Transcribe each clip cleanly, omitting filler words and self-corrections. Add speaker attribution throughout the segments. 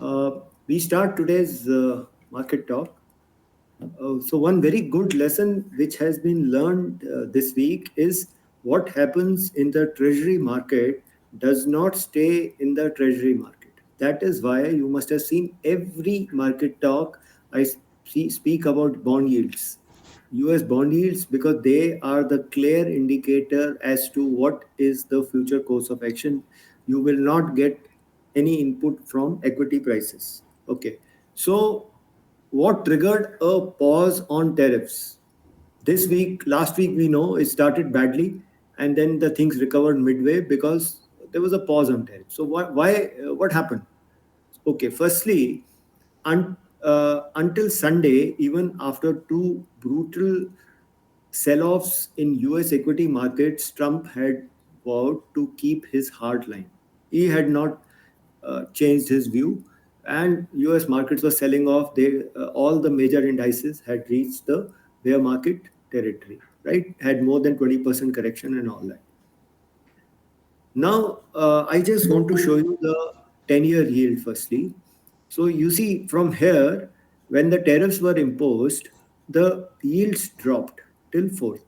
Speaker 1: We start today's market talk. So one very good lesson which has been learned this week is what happens in the treasury market does not stay in the treasury market. That is why you must have seen every market talk speak about bond yields. US bond yields, because they are the clear indicator as to what is the future course of action. You will not get any input from equity prices. Okay. So what triggered a pause on tariffs? This week, last week, we know it started badly, and then the things recovered midway because there was a pause on tariffs. So what happened? Okay, firstly, until Sunday, even after two brutal sell-offs in US equity markets, Trump had vowed to keep his hard line. He had not changed his view, and US markets were selling off. All the major indices had reached the bear market territory, right? Had more than 20% correction and all that. Now, I just want to show you the 10-year yield firstly. So you see from here, when the tariffs were imposed, the yields dropped till 4th,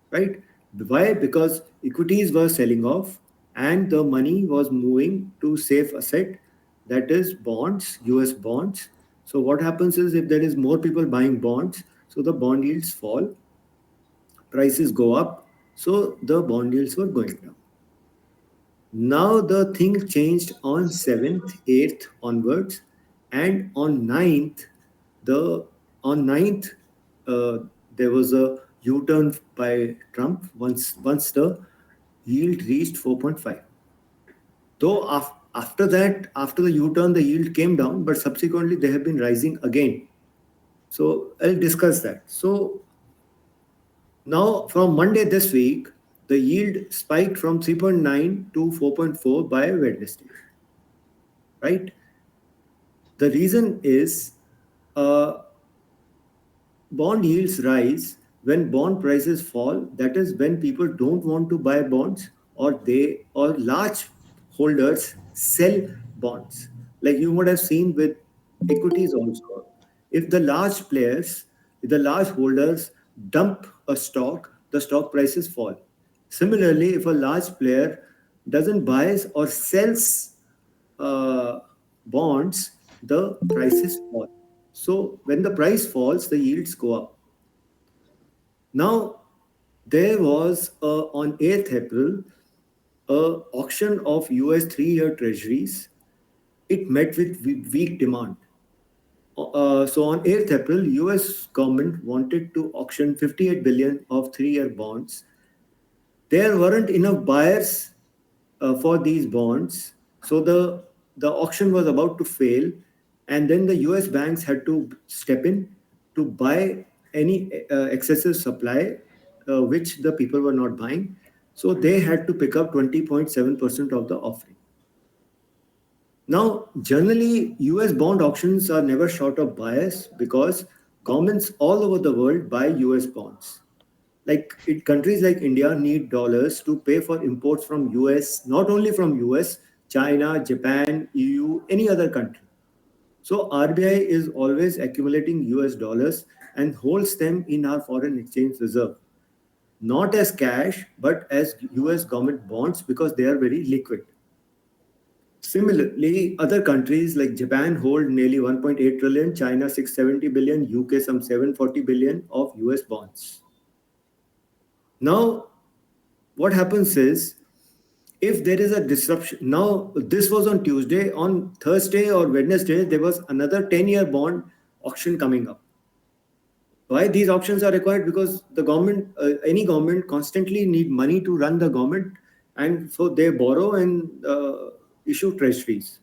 Speaker 1: right? Why? Because equities were selling off and the money was moving to safe asset, that is bonds, US bonds. So what happens is if there is more people buying bonds, so the bond yields fall, prices go up, so the bond yields were going down. Now the thing changed on 7th, 8th onwards, and on 9th, the on 9th, there was a U-turn by Trump once the yield reached 4.5. Though after that, after the U-turn, the yield came down, but subsequently they have been rising again. So I'll discuss that. So now from Monday this week, the yield spiked from 3.9 to 4.4 by Wednesday, right? The reason is bond yields rise when bond prices fall. That is when people don't want to buy bonds, or large holders sell bonds. Like you would have seen with equities also. If the large players, if the large holders dump a stock, the stock prices fall. Similarly, if a large player doesn't buys or sells uh, bonds, the prices fall. So when the price falls, the yields go up. Now, there was on 8th April a auction of US 3-year treasuries. It met with weak demand. So on 8th April, US government wanted to auction 58 billion of 3-year bonds. There weren't enough buyers for these bonds, so the auction was about to fail, and then the US banks had to step in to buy any excessive supply which the people were not buying. So they had to pick up 20.7% of the offering. Now, generally, US bond auctions are never short of buyers because governments all over the world buy US bonds. Countries like India need dollars to pay for imports from US, not only from US, China, Japan, EU, any other country. So RBI is always accumulating US dollars and holds them in our foreign exchange reserve, not as cash, but as US government bonds because they are very liquid. Similarly, other countries like Japan hold nearly 1.8 trillion, China 670 billion, UK some 740 billion of US bonds. Now, what happens is if there is a disruption, now this was on Tuesday, on Thursday or Wednesday, there was another 10-year bond auction coming up. Why these auctions are required? Because the government, any government constantly need money to run the government, and so they borrow and issue treasuries.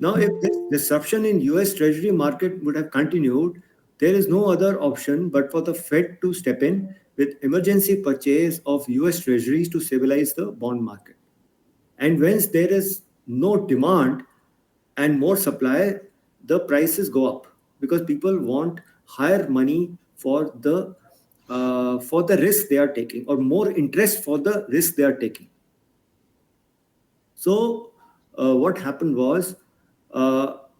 Speaker 1: Now, if this disruption in US Treasury market would have continued, there is no other option but for the Fed to step in with emergency purchase of US Treasuries to stabilize the bond market. And once there is no demand and more supply, the prices go up because people want higher money for the risk they are taking, or more interest for the risk they are taking. So what happened was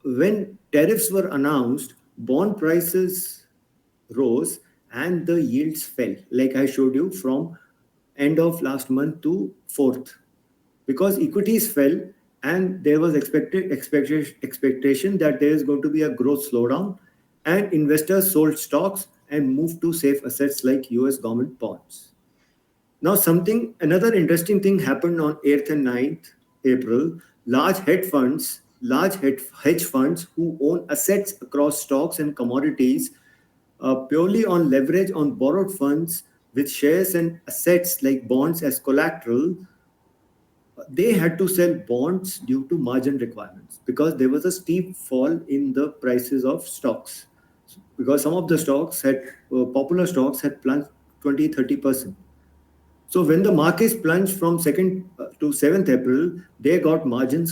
Speaker 1: when tariffs were announced, bond prices rose and the yields fell, like I showed you from end of last month to 4th, because equities fell and there was expectation that there is going to be a growth slowdown, and investors sold stocks and moved to safe assets like US government bonds. Now, another interesting thing happened on 8th and 9th April. Large hedge funds who own assets across stocks and commodities purely on leverage on borrowed funds with shares and assets like bonds as collateral, they had to sell bonds due to margin requirements because there was a steep fall in the prices of stocks. Because some of the popular stocks had plunged 20-30%. So when the markets plunged from 2nd to 7th April, they got margin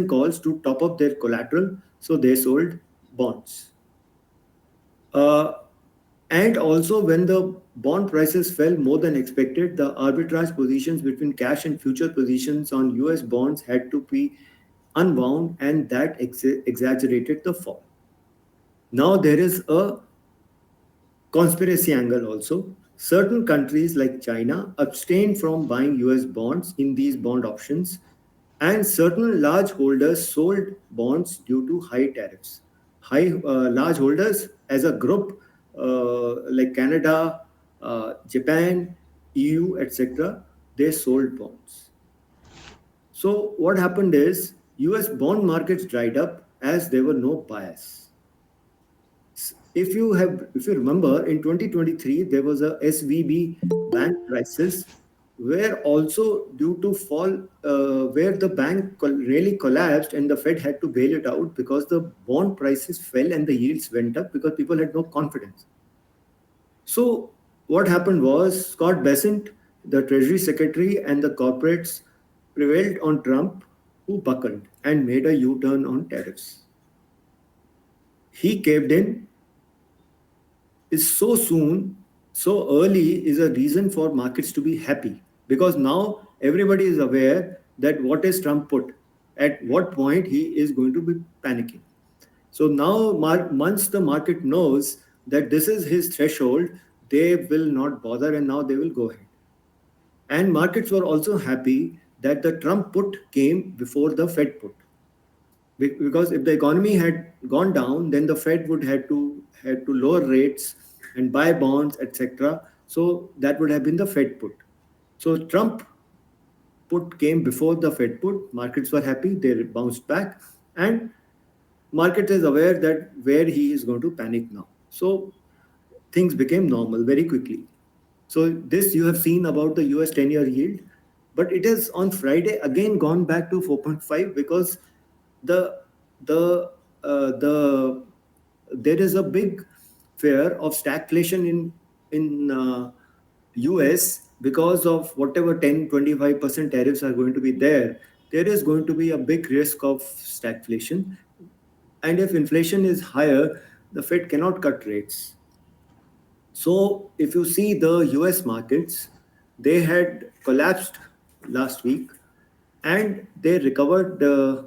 Speaker 1: calls to top up their collateral. So they sold bonds. Uh, and also, when the bond prices fell more than expected, the arbitrage positions between cash and future positions on US bonds had to be unwound, and that exaggerated the fall. Now, there is a conspiracy angle also. Certain countries like China abstained from buying US bonds in these bond options, and certain large holders sold bonds due to high tariffs. Large holders as a group, like Canada, Japan, EU, etc., they sold bonds. So what happened is US bond markets dried up as there were no buyers. If you remember, in 2023 there was a SVB bank crisis, where also due to fall, where the bank really collapsed and the Fed had to bail it out because the bond prices fell and the yields went up because people had no confidence. So what happened was Scott Bessent, the Treasury Secretary, and the corporates prevailed on Trump, who buckled and made a U-turn on tariffs. He caved in. Is so soon, so early is a reason for markets to be happy, because now everybody is aware that what is Trump put, at what point he is going to be panicking. So now, once the market knows that this is his threshold, they will not bother and now they will go ahead. And markets were also happy that the Trump put came before the Fed put. Because if the economy had gone down, then the Fed would had to lower rates and buy bonds, etc. So that would have been the Fed put. So Trump put came before the Fed put. Markets were happy; they bounced back, and market is aware that where he is going to panic now. So things became normal very quickly. So this you have seen about the US 10-year yield, but it has on Friday again gone back to 4.5 because the the there is a big fear of stagflation in US because of whatever 10-25% tariffs are going to be there. There is going to be a big risk of stagflation, and if inflation is higher, the Fed cannot cut rates. So if you see the US markets, they had collapsed last week and they recovered uh,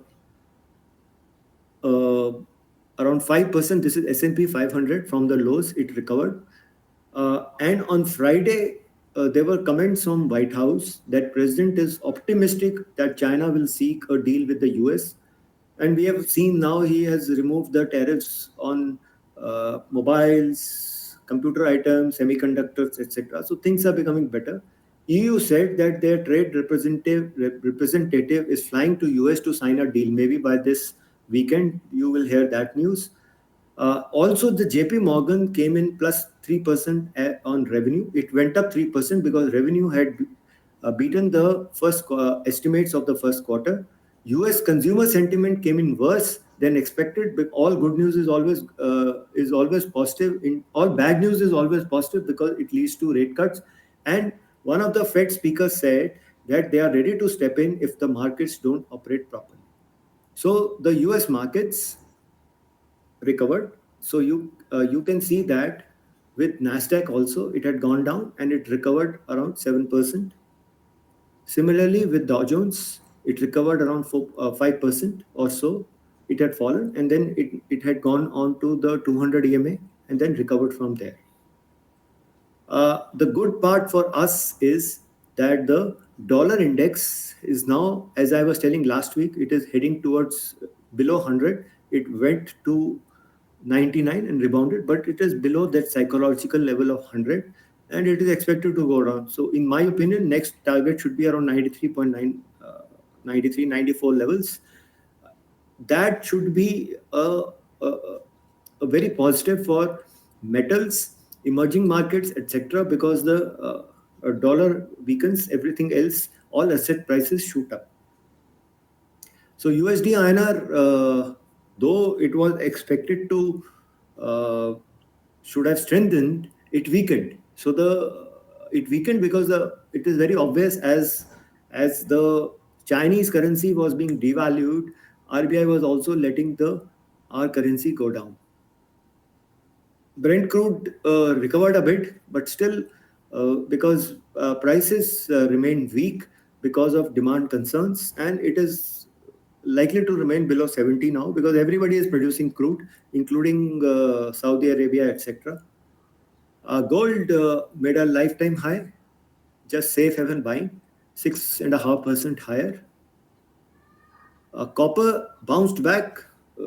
Speaker 1: around 5%. This is S&P 500 from the lows, it recovered. And on Friday, there were comments from White House that President is optimistic that China will seek a deal with the US. And we have seen now he has removed the tariffs on mobiles, computer items, semiconductors, etc. So things are becoming better. EU said that their trade representative is flying to US to sign a deal. Maybe by this weekend, you will hear that news. Also, the JP Morgan came in plus 3% on revenue. It went up 3% because revenue had beaten the first estimates of the first quarter. US consumer sentiment came in worse than expected, but all good news is always positive. In all bad news is always positive because it leads to rate cuts. And one of the Fed speakers said that they are ready to step in if the markets don't operate properly. So the US markets recovered. So you can see that with Nasdaq also it had gone down and it recovered around 7%. Similarly with Dow Jones, it recovered around 5% or so. it had fallen, and then it had gone on to the 200 EMA and then recovered from there. The good part for us is that the dollar index is now, as I was telling last week, it is heading towards below 100. It went to 99 and rebounded, but it is below that psychological level of 100, and it is expected to go down. So in my opinion, next target should be around 93.9, 93, 94 levels. That should be a very positive for metals, emerging markets, etc. Because the dollar weakens, everything else, all asset prices shoot up. So USD INR, though it was expected to should have strengthened, it weakened. So it weakened because it is very obvious as the Chinese currency was being devalued, RBI was also letting our currency go down. Brent crude recovered a bit, but still because prices remain weak because of demand concerns, and it is likely to remain below 70 now because everybody is producing crude, including Saudi Arabia, etc. Gold made a lifetime high, just safe haven buying, 6.5% higher. Copper bounced back,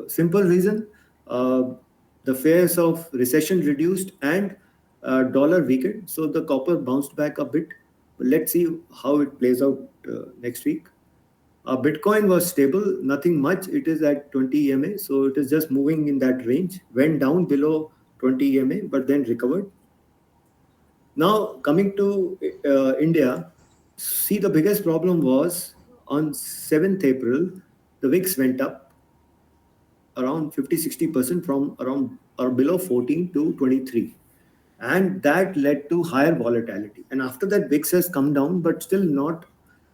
Speaker 1: simple reason. The fears of recession reduced and dollar weakened. So the copper bounced back a bit. But let's see how it plays out next week. Bitcoin was stable, nothing much. It is at 20 EMA, so it is just moving in that range. Went down below 20 EMA, but then recovered. Now coming to India, see the biggest problem was on 7th April, the VIX went up around 50-60% from around or below 14 to 23. And that led to higher volatility. And after that, VIX has come down, but still not,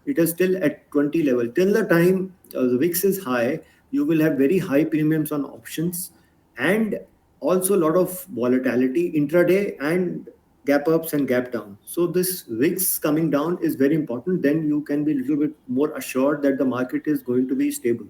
Speaker 1: it is still at 20 level. Till the time the VIX is high, you will have very high premiums on options and also a lot of volatility intraday and gap ups and gap down. So this VIX coming down is very important. Then you can be a little bit more assured that the market is going to be stable.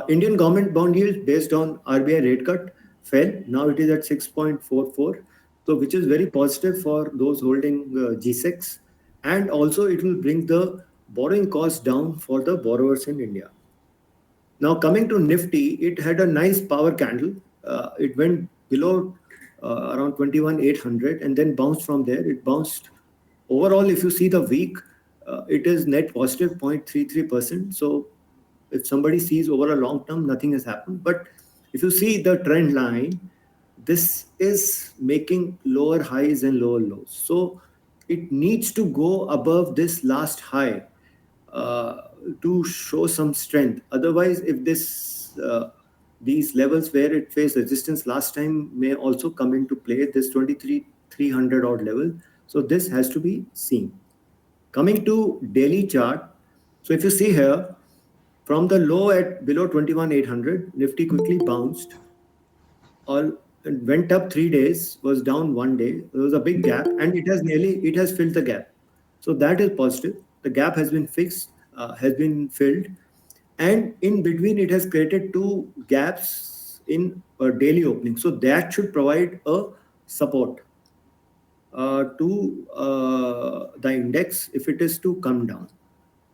Speaker 1: Indian government bond yield based on RBI rate cut fell. Now it is at 6.44. So which is very positive for those holding G6. And also it will bring the borrowing cost down for the borrowers in India. Now coming to Nifty, it had a nice power candle. It went below around 21,800 and then bounced from there. It bounced. Overall, if you see the week, it is net positive 0.33%. So if somebody sees over a long term, nothing has happened. But if you see the trend line, this is making lower highs and lower lows. So it needs to go above this last high to show some strength. Otherwise, if these levels where it faced resistance last time may also come into play, this 23,300 odd level. So this has to be seen. Coming to daily chart. So if you see here, from the low at below 21,800, Nifty quickly bounced or went up 3 days, was down 1 day. There was a big gap and it has filled the gap. So that is positive. The gap has been fixed, has been filled. And in between, it has created 2 gaps in a daily opening. So that should provide a support to the index if it is to come down.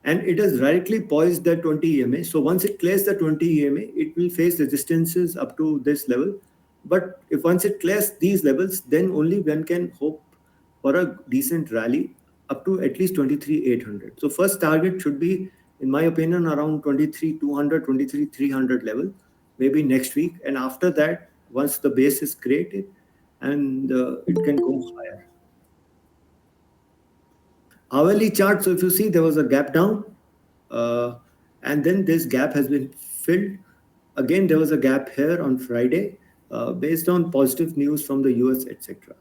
Speaker 1: And it is rightly poised at 20 EMA. So once it clears the 20 EMA, it will face resistances up to this level. But if once it clears these levels, then only one can hope for a decent rally up to at least 23,800. So first target should be, in my opinion, around 23,200, 23,300 level, maybe next week. And after that, once the base is created, and it can go higher. Hourly chart, so if you see, there was a gap down, and then this gap has been filled. Again, there was a gap here on Friday, based on positive news from the US, etc.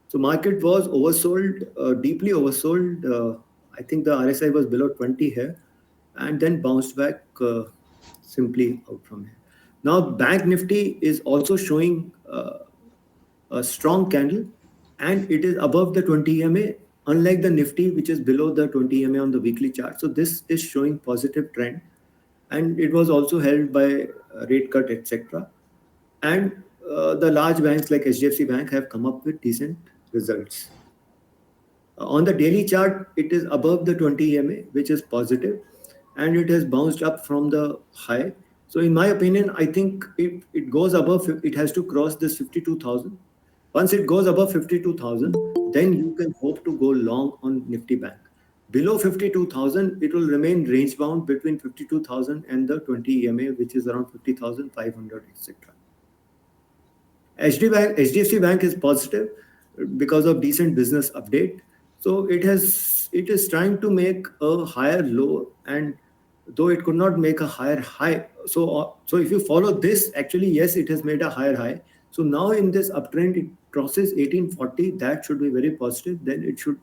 Speaker 1: So market was oversold, deeply oversold. I think the RSI was below 20 here, and then bounced back simply out from here. Now, Bank Nifty is also showing a strong candle, and it is above the 20 EMA, unlike the Nifty, which is below the 20 EMA on the weekly chart. So this is showing positive trend. and it was also held by rate cut, etc. And the large banks like HDFC Bank have come up with decent results. On the daily chart, it is above the 20 EMA, which is positive, and it has bounced up from the high. So, in my opinion, I think if it goes above, it has to cross this 52,000. Once it goes above 52,000, then you can hope to go long on Nifty Bank. Below 52,000, it will remain range bound between 52,000 and the 20 EMA, which is around 50,500, etc. HDFC Bank is positive because of decent business update. So it is trying to make a higher low, and though it could not make a higher high. So if you follow this, actually yes, it has made a higher high. So now in this uptrend, it crosses 1840. That should be very positive. Then it should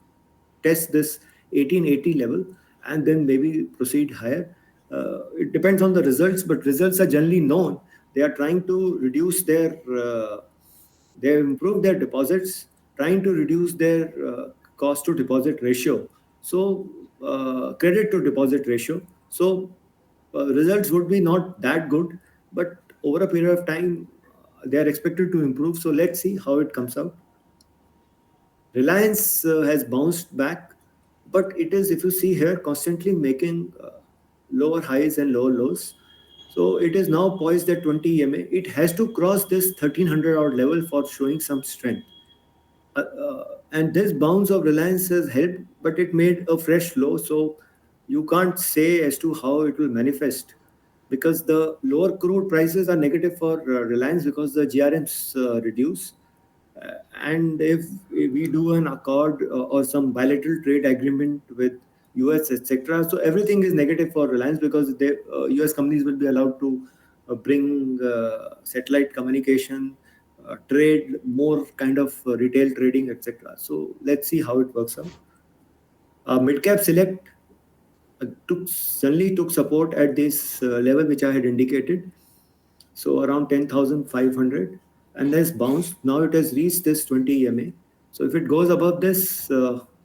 Speaker 1: test this 1880 level and then maybe proceed higher. It depends on the results, but results are generally known. They are trying to reduce they have improved their deposits, trying to reduce their cost to deposit ratio. So, credit to deposit ratio. So, results would be not that good, but over a period of time, they are expected to improve. So, let's see how it comes out. Reliance has bounced back, but it is, if you see here, constantly making lower highs and lower lows. So it is now poised at 20 EMA. It has to cross this 1300 odd level for showing some strength. And this bounce of Reliance has helped, but it made a fresh low. So you can't say as to how it will manifest, because the lower crude prices are negative for Reliance because the GRMs reduce. And if we do an accord or some bilateral trade agreement with US, etc., so everything is negative for Reliance because US companies will be allowed to bring satellite communication, trade more kind of retail trading, etc. So let's see how it works out. Midcap Select suddenly took support at this level which I had indicated, so around 10,500, and has bounced. Now it has reached this 20 EMA. So if it goes above this,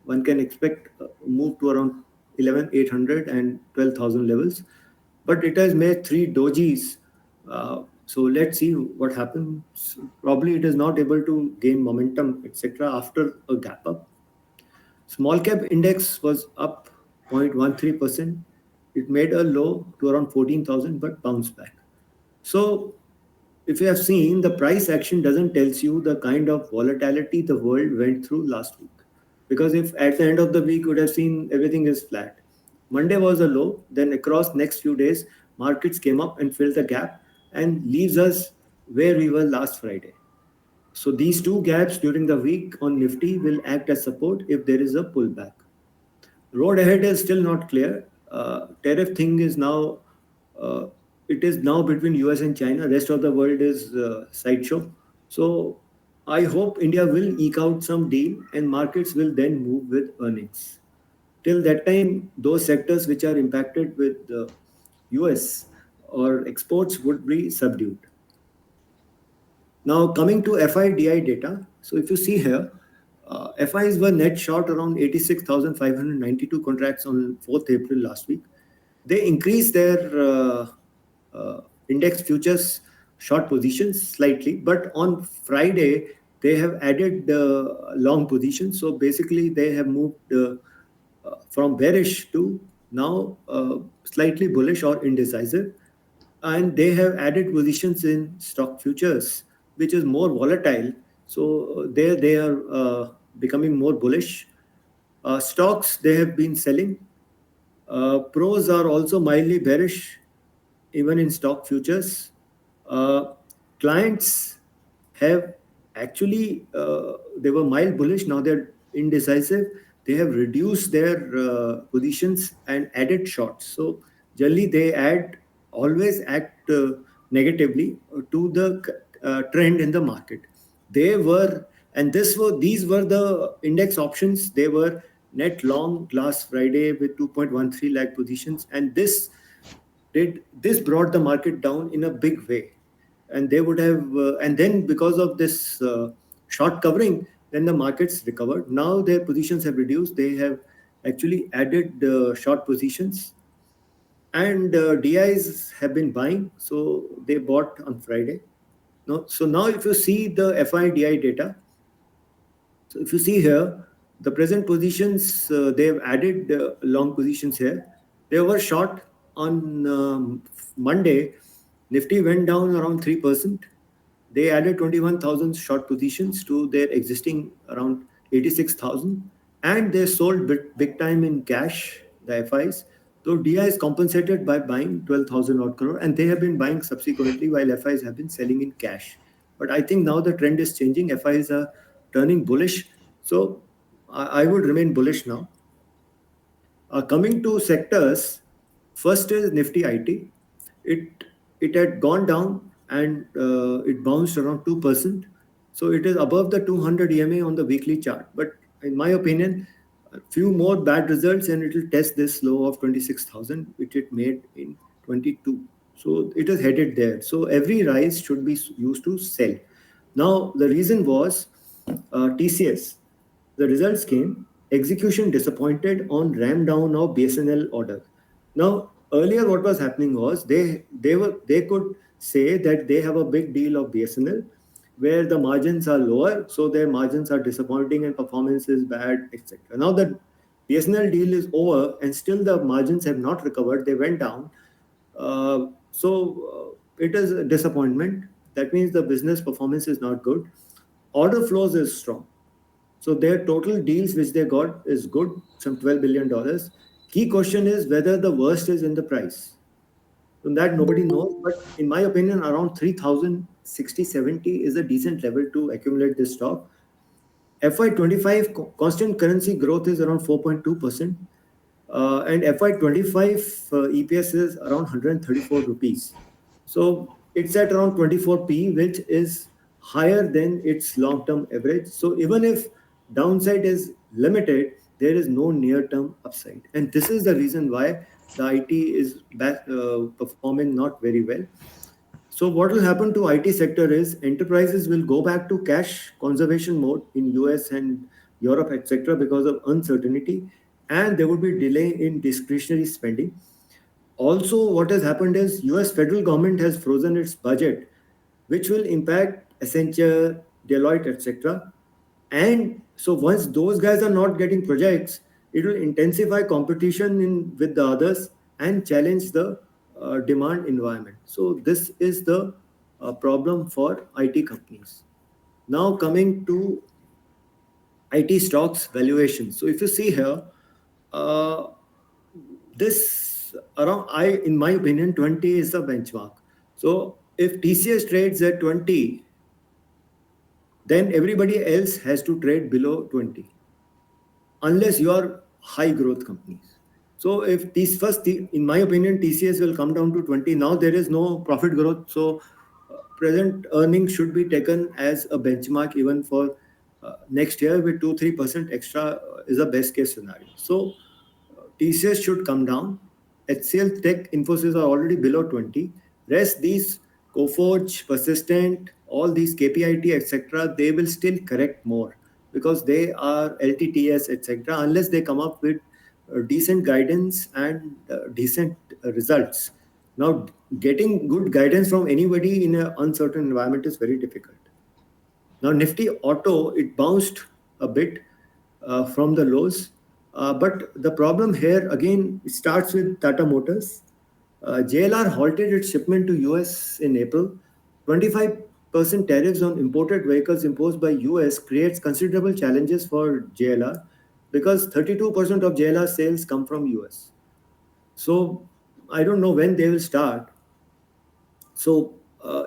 Speaker 1: one can expect a move to around 11,800 and 12,000 levels. But it has made three dojis. So let's see what happens. Probably it is not able to gain momentum, etc., after a gap up. Small cap index was up 0.13%. It made a low to around 14,000 but bounced back. So if you have seen, the price action doesn't tells you the kind of volatility the world went through last week. Because if at the end of the week you would have seen everything is flat. Monday was a low, then across next few days, markets came up and filled the gap and leaves us where we were last Friday. So these two gaps during the week on Nifty will act as support if there is a pullback. Road ahead is still not clear. Tariff thing is now, it is now between US and China. Rest of the world is sideshow. So I hope India will eke out some deal and markets will then move with earnings. Till that time, those sectors which are impacted with the US or exports would be subdued. Now coming to FIDI data. So if you see here, FIs were net short around 86,592 contracts on 4th April last week. They increased their index futures short positions slightly, but on Friday they have added long positions. So basically they have moved from bearish to now slightly bullish or indecisive, and they have added positions in stock futures, which is more volatile. So there they are becoming more bullish. Stocks they have been selling. Pros are also mildly bearish, even in stock futures. Clients have actually, they were mild bullish, now they're indecisive. They have reduced their positions and added shorts. So generally they always act negatively to the trend in the market. They were, and these were the index options. They were net long last Friday with 2.13 lakh positions, and this brought the market down in a big way. And they would have, and then because of this short covering, then the markets recovered. Now their positions have reduced. They have actually added short positions. and DIs have been buying, so they bought on Friday. Now if you see the FIDI data, so if you see here, the present positions, they have added long positions here. They were short on Monday. Nifty went down around 3%. They added 21,000 short positions to their existing around 86,000. And they sold big time in cash, the FIs. So DI is compensated by buying 12,000 odd crore. And they have been buying subsequently while FIs have been selling in cash. But I think now the trend is changing. FIs are turning bullish. So I would remain bullish now. Coming to sectors, first is Nifty IT. It it had gone down and it bounced around 2%. So it is above the 200 EMA on the weekly chart. But in my opinion, a few more bad results and it will test this low of 26,000, which it made in 22. So it is headed there. So every rise should be used to sell. Now, the reason was TCS. The results came, execution disappointed on ram down of BSNL order. Now, earlier what was happening was they could say that they have a big deal of BSNL where the margins are lower, so their margins are disappointing and performance is bad, etc. Now that BSNL deal is over and still the margins have not recovered, they went down. It is a disappointment. That means the business performance is not good. Order flows is strong. So their total deals which they got is good, some $12 billion. Key question is whether the worst is in the price. So that nobody knows, but in my opinion, around 3,060, 70 is a decent level to accumulate this stock. FY25 constant currency growth is around 4.2%. And FY25 EPS is around 134 rupees. So it's at around 24p, which is higher than its long-term average. So even if downside is limited, there is no near-term upside. And this is the reason why the IT is performing not very well. So what will happen to IT sector is enterprises will go back to cash conservation mode in US and Europe, etc., because of uncertainty, and there would be delay in discretionary spending. Also, what has happened is US federal government has frozen its budget, which will impact Accenture, Deloitte, etc. And so once those guys are not getting projects, it will intensify competition with the others and challenge the demand environment. So this is the problem for IT companies. Now coming to IT stocks valuation. So if you see here, uh, this around in my opinion, 20 is the benchmark. So if TCS trades at 20, then everybody else has to trade below 20, unless you are high growth companies. So if these first, in my opinion, TCS will come down to 20. Now there is no profit growth. So present earnings should be taken as a benchmark even for next year with 2-3% extra is a best case scenario. So TCS should come down. HCL Tech, Infosys are already below 20. Rest these Coforge, Persistent, all these KPIT, etc., they will still correct more because they are LTTS, etc., unless they come up with decent guidance and decent results. Now, getting good guidance from anybody in an uncertain environment is very difficult. Now, Nifty Auto, it bounced a bit from the lows. But the problem here, again, it starts with Tata Motors. JLR halted its shipment to US in April. 25% tariffs on imported vehicles imposed by US creates considerable challenges for JLR because 32% of JLR sales come from US. So I don't know when they will start. So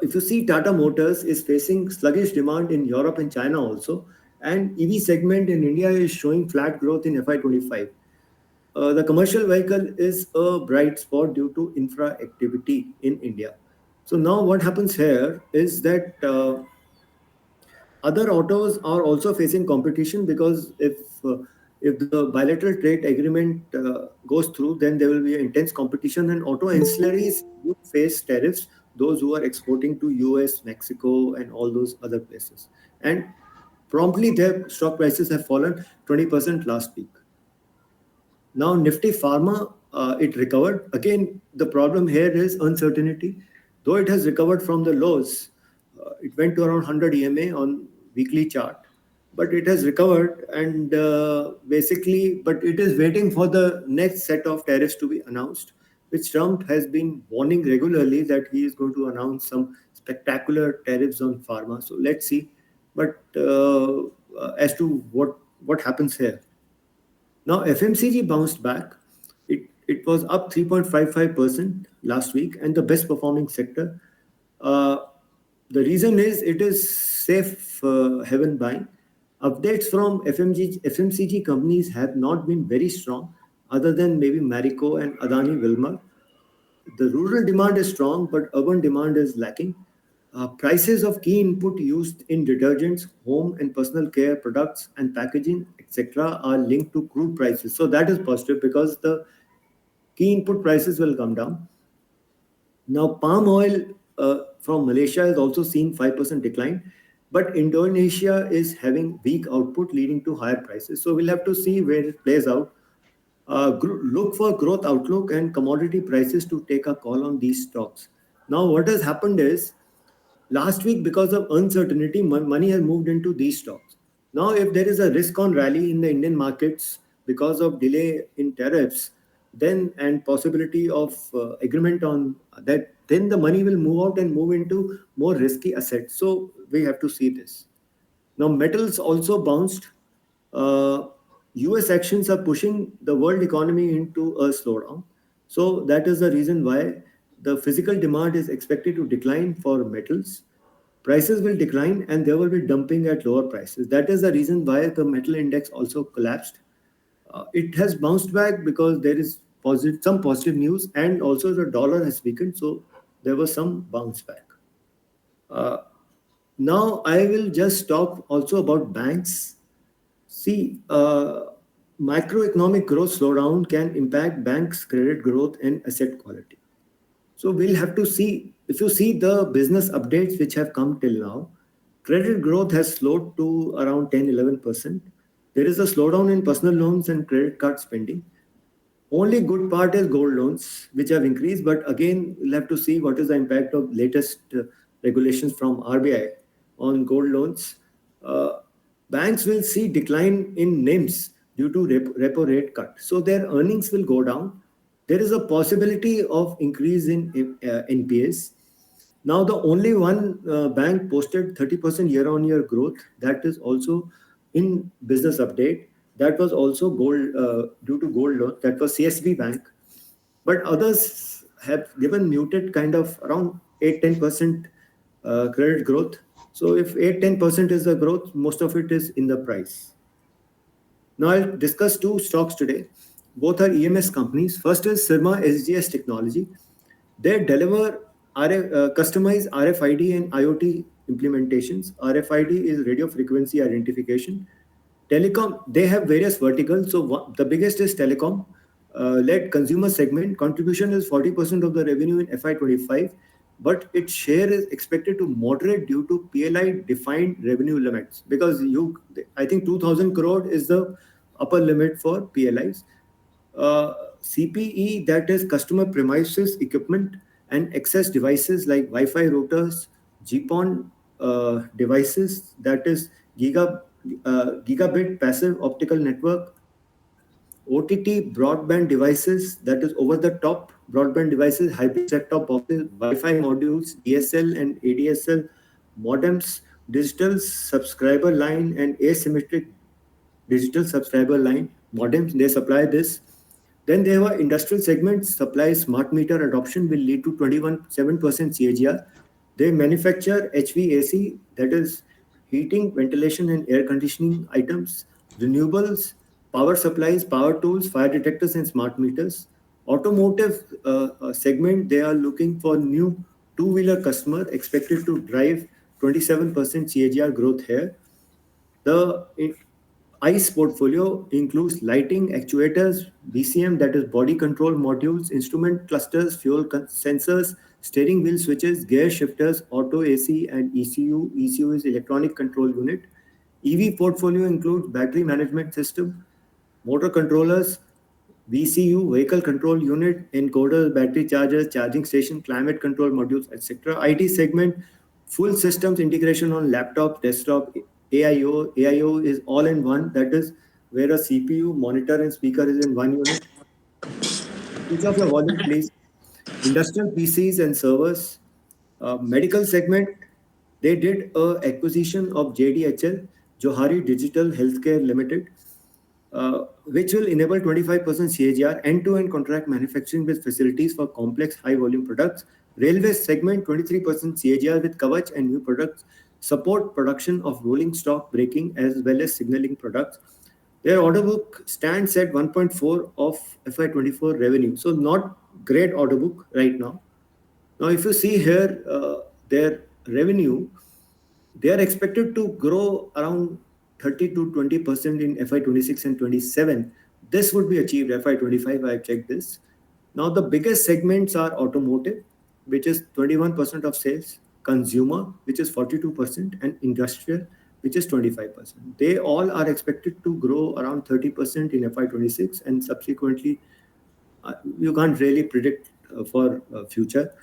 Speaker 1: if you see Tata Motors is facing sluggish demand in Europe and China also, and EV segment in India is showing flat growth in FY25. The commercial vehicle is a bright spot due to infra activity in India. So now what happens here is that other autos are also facing competition because if the bilateral trade agreement goes through, then there will be intense competition, and auto ancillaries would face tariffs. Those who are exporting to US, Mexico, and all those other places, and promptly their stock prices have fallen 20% last week. Now Nifty Pharma it recovered. Again, the problem here is uncertainty. Though it has recovered from the lows, it went to around 100 EMA on weekly chart, but it has recovered and basically, but it is waiting for the next set of tariffs to be announced, which Trump has been warning regularly that he is going to announce some spectacular tariffs on pharma. So let's see. But as to what happens here. Now, FMCG bounced back. It was up 3.55% last week and the best performing sector. Uh, the reason is it is safe haven buying. Updates from FMCG companies have not been very strong, other than maybe Marico and Adani Wilmar. The rural demand is strong, but urban demand is lacking. Prices of key input used in detergents, home and personal care products, and packaging, etc., are linked to crude prices. So that is positive because the key input prices will come down. Now, palm oil from Malaysia has also seen 5% decline, but Indonesia is having weak output leading to higher prices. So we'll have to see where it plays out. Look for growth outlook and commodity prices to take a call on these stocks. Now, what has happened is last week, because of uncertainty, money has moved into these stocks. Now, if there is a risk on rally in the Indian markets because of delay in tariffs, then and possibility of agreement on that, then the money will move out and move into more risky assets. So we have to see this. Now, metals also bounced. Uh, US actions are pushing the world economy into a slowdown. So that is the reason why the physical demand is expected to decline for metals. Prices will decline and there will be dumping at lower prices. That is the reason why the metal index also collapsed. It has bounced back because there is some positive news and also the dollar has weakened. So there was some bounce back. Uh, Now I will just talk also about banks. See, macroeconomic growth slowdown can impact banks' credit growth and asset quality. So we'll have to see. If you see the business updates which have come till now, credit growth has slowed to around 10-11%. There is a slowdown in personal loans and credit card spending. Only good part is gold loans, which have increased, but again, we'll have to see what is the impact of latest regulations from RBI on gold loans. Uh, Banks will see decline in NIMs due to repo rate cut, so their earnings will go down. There is a possibility of increase in NPAs. Now, the only one bank posted 30% year-on-year growth. That is also in business update. That was also gold due to gold loan. That was CSB Bank. But others have given muted kind of around 8-10% credit growth. So if 8-10% is the growth, most of it is in the price. Now I'll discuss two stocks today. Both are EMS companies. First is Syrma SGS Technology. They deliver customized RFID and IoT implementations. RFID is radio frequency identification. Telecom, they have various verticals. So the biggest is telecom, led consumer segment. Contribution is 40% of the revenue in FY25, but its share is expected to moderate due to PLI defined revenue limits because I think 2,000 crore is the upper limit for PLIs. CPE, that is customer premises equipment and access devices like Wi-Fi routers, GPON devices, that is gigabit passive optical network, OTT broadband devices, that is over-the-top broadband devices, hybrid set-top boxes, Wi-Fi modules, DSL and ADSL modems, digital subscriber line and asymmetric digital subscriber line modems. They supply this. Then there were industrial segments supply smart meter adoption will lead to 21.7% CAGR. They manufacture HVAC, that is heating, ventilation, and air conditioning items, renewables, power supplies, power tools, fire detectors, and smart meters. Automotive segment, they are looking for new two-wheeler customer expected to drive 27% CAGR growth here. The ICE portfolio includes lighting, actuators, BCM, that is body control modules, instrument clusters, sensors, steering wheel switches, gear shifters, auto AC, and ECU. ECU is electronic control unit. EV portfolio includes battery management system, motor controllers, VCU, vehicle control unit, encoder, battery chargers, charging station, climate control modules, etc. IT segment, full systems integration on laptop, desktop, AIO. AIO is all in one. That is where a CPU, monitor, and speaker is in one unit. Switch off your volume, please. Industrial PCs and servers. Medical segment, they did a acquisition of JDHL, Johari Digital Healthcare Limited, which will enable 25% CAGR, end-to-end contract manufacturing with facilities for complex high-volume products. Railway segment, 23% CAGR with Kavach and new products, support production of rolling stock braking as well as signaling products. Their order book stands at 1.4 of FY24 revenue. So not great order book right now. Now, if you see here, their revenue, they are expected to grow around 30 to 20% in FY26 and 27. This would be achieved FY25. I checked this. Now, the biggest segments are automotive, which is 21% of sales, consumer, which is 42%, and industrial, which is 25%. They all are expected to grow around 30% in FY26, and subsequently, you can't really predict for future.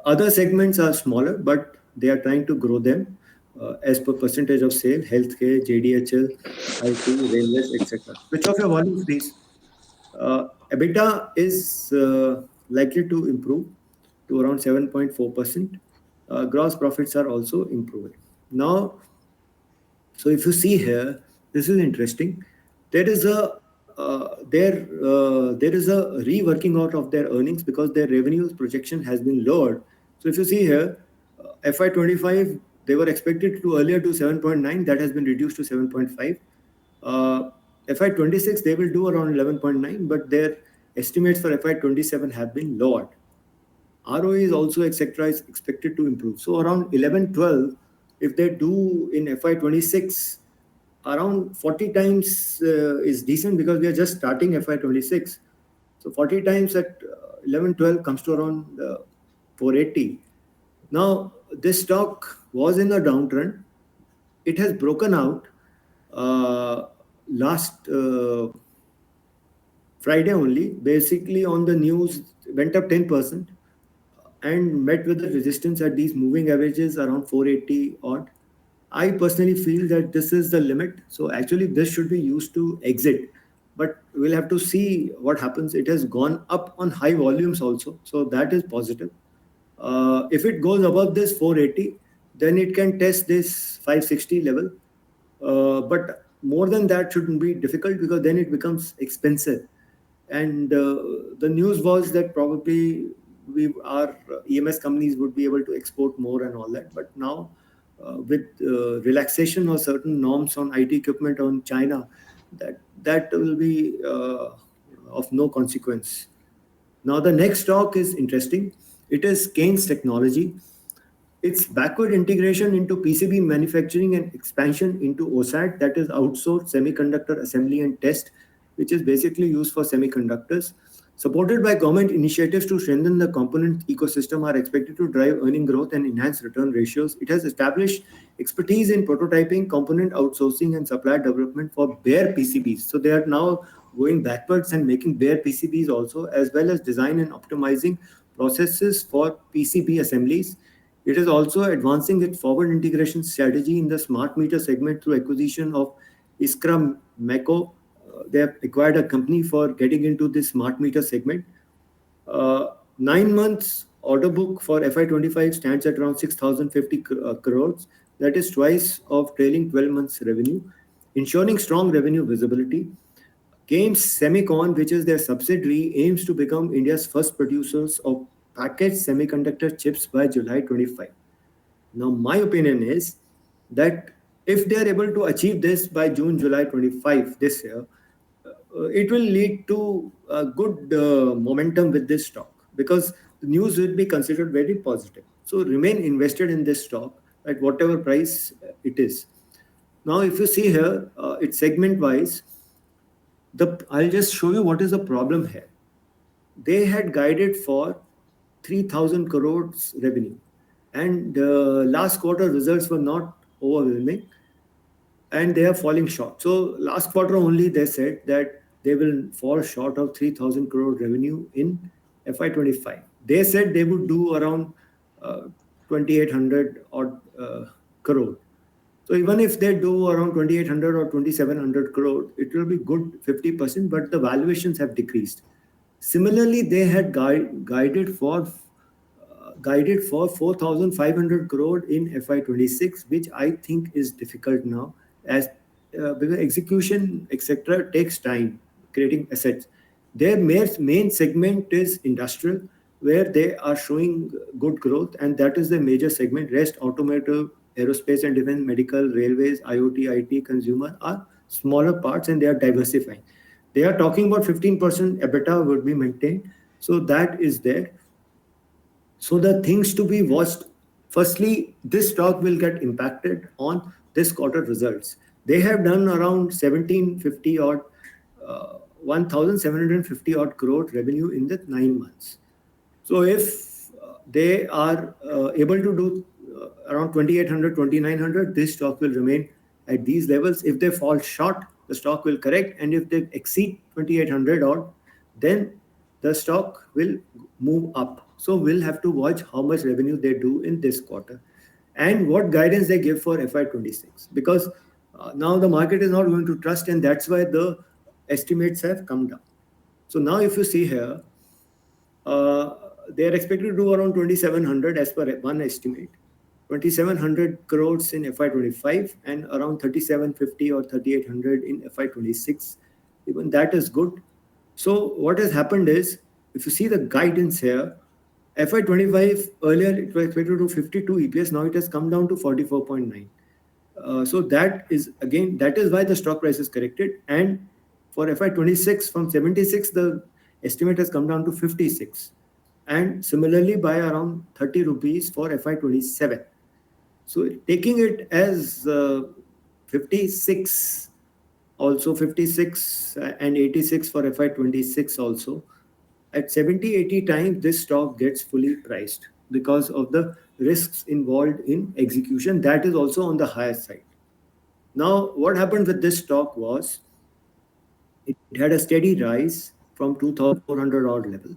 Speaker 1: Other segments are smaller, but they are trying to grow them as per percentage of sale, healthcare, JDHL, IT, railways, etc. Switch off your volumes, please. EBITDA is likely to improve to around 7.4%. Gross profits are also improving. Now, so if you see here, this is interesting. There is a there is a reworking out of their earnings because their revenues projection has been lowered. So if you see here, FY25 they were expected to earlier to 7.9, that has been reduced to 7.5. FY26 they will do around 11.9, but their estimates for FY27 have been lowered. ROE is also etc. is expected to improve. So around 11, 12, if they do in FY26, around 40 times is decent because we are just starting FY26. So 40 times at 11, 12 comes to around 480. Now, this stock was in a downtrend. It has broken out last Friday only. Basically, on the news, went up 10% and met with the resistance at these moving averages around 480 odd. I personally feel that this is the limit. So actually this should be used to exit, but we'll have to see what happens. It has gone up on high volumes also. So that is positive. If it goes above this 480, then it can test this 560 level. But more than that shouldn't be difficult because then it becomes expensive. And the news was that probably our EMS companies would be able to export more and all that. But now with relaxation of certain norms on IT equipment on China, that will be of no consequence. Now the next stock is interesting. It is Kaynes Technology. It's backward integration into PCB manufacturing and expansion into OSAT, that is outsourced semiconductor assembly and test, which is basically used for semiconductors. Supported by government initiatives to strengthen the component ecosystem are expected to drive earning growth and enhance return ratios. It has established expertise in prototyping, component outsourcing, and supplier development for bare PCBs. So they are now going backwards and making bare PCBs also, as well as design and optimizing processes for PCB assemblies. It is also advancing its forward integration strategy in the smart meter segment through acquisition of Iskra Meko. They have acquired a company for getting into this smart meter segment. 9 months order book for FY25 stands at around 6,050 crores. That is twice of trailing 12 months revenue, ensuring strong revenue visibility. Kaynes Semicon, which is their subsidiary, aims to become India's first producers of packaged semiconductor chips by July 25. Now, my opinion is that if they are able to achieve this by June, July 25 this year, it will lead to a good momentum with this stock because the news will be considered very positive. So remain invested in this stock at whatever price it is. Now, if you see here, it's segment wise. I'll just show you what is the problem here. They had guided for 3,000 crores revenue, and last quarter results were not overwhelming, and they are falling short. So last quarter only they said that they will fall short of 3,000 crore revenue in FY25. They said they would do around 2,800 odd crore. So even if they do around 2,800 or 2,700 crore, it will be good 50%, but the valuations have decreased. Similarly, they had guided for 4,500 crore in FY26, which I think is difficult now, as because execution etc. takes time creating assets. Their main segment is industrial, where they are showing good growth, and that is the major segment. Rest, automotive, aerospace and defense, medical, railways, IoT, IT, consumer are smaller parts, and they are diversifying. They are talking about 15% EBITDA would be maintained, so that is there. So the things to be watched. Firstly, this stock will get impacted on this quarter results. They have done around 1750 odd, 1,750 odd crore revenue in the 9 months. So if they are able to do around 2,800, 2,900, this stock will remain at these levels. If they fall short, the stock will correct, and if they exceed 2,800 odd, then the stock will move up. So we'll have to watch how much revenue they do in this quarter and what guidance they give for FY26, because now the market is not going to trust, and that's why the estimates have come down. So now if you see here, they are expected to do around 2,700 as per one estimate, 2,700 crores in FY25 and around 3,750 or 3,800 in FY26. Even that is good. So what has happened is, if you see the guidance here, FY25 earlier it was expected to 52 EPS, now it has come down to 44.9. So that is why the stock price is corrected. And for FY26 from 76, the estimate has come down to 56. And similarly by around 30 rupees for FY27. So taking it as 56, also 56 and 86 for FY26 also, at 70, 80 times this stock gets fully priced because of the risks involved in execution. That is also on the higher side. Now, what happened with this stock was, it had a steady rise from 2,400 odd level.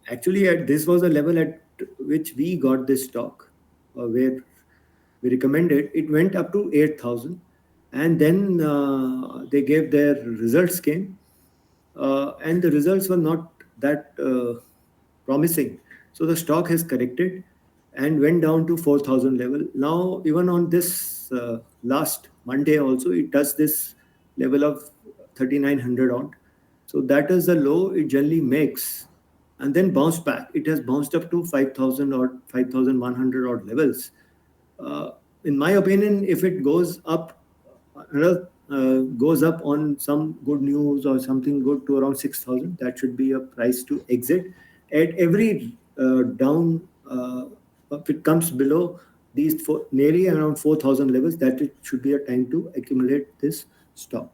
Speaker 1: Actually, this was a level at which we got this stock, where we recommended. It went up to 8,000, and then they gave their results came, and the results were not that promising. So the stock has corrected and went down to 4,000 level. Now, even on this last Monday also, it does this level of 3,900 odd. So that is the low it generally makes, and then bounce back. It has bounced up to 5,000 or 5,100 odd levels. In my opinion, if it goes up, goes up on some good news or something good to around 6,000, that should be a price to exit. At every down, if it comes below these nearly around 4,000 levels, that it should be a time to accumulate this stock.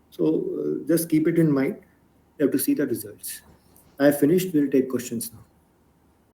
Speaker 1: So just keep it in mind. You have to see the results. I have finished. We'll take questions now.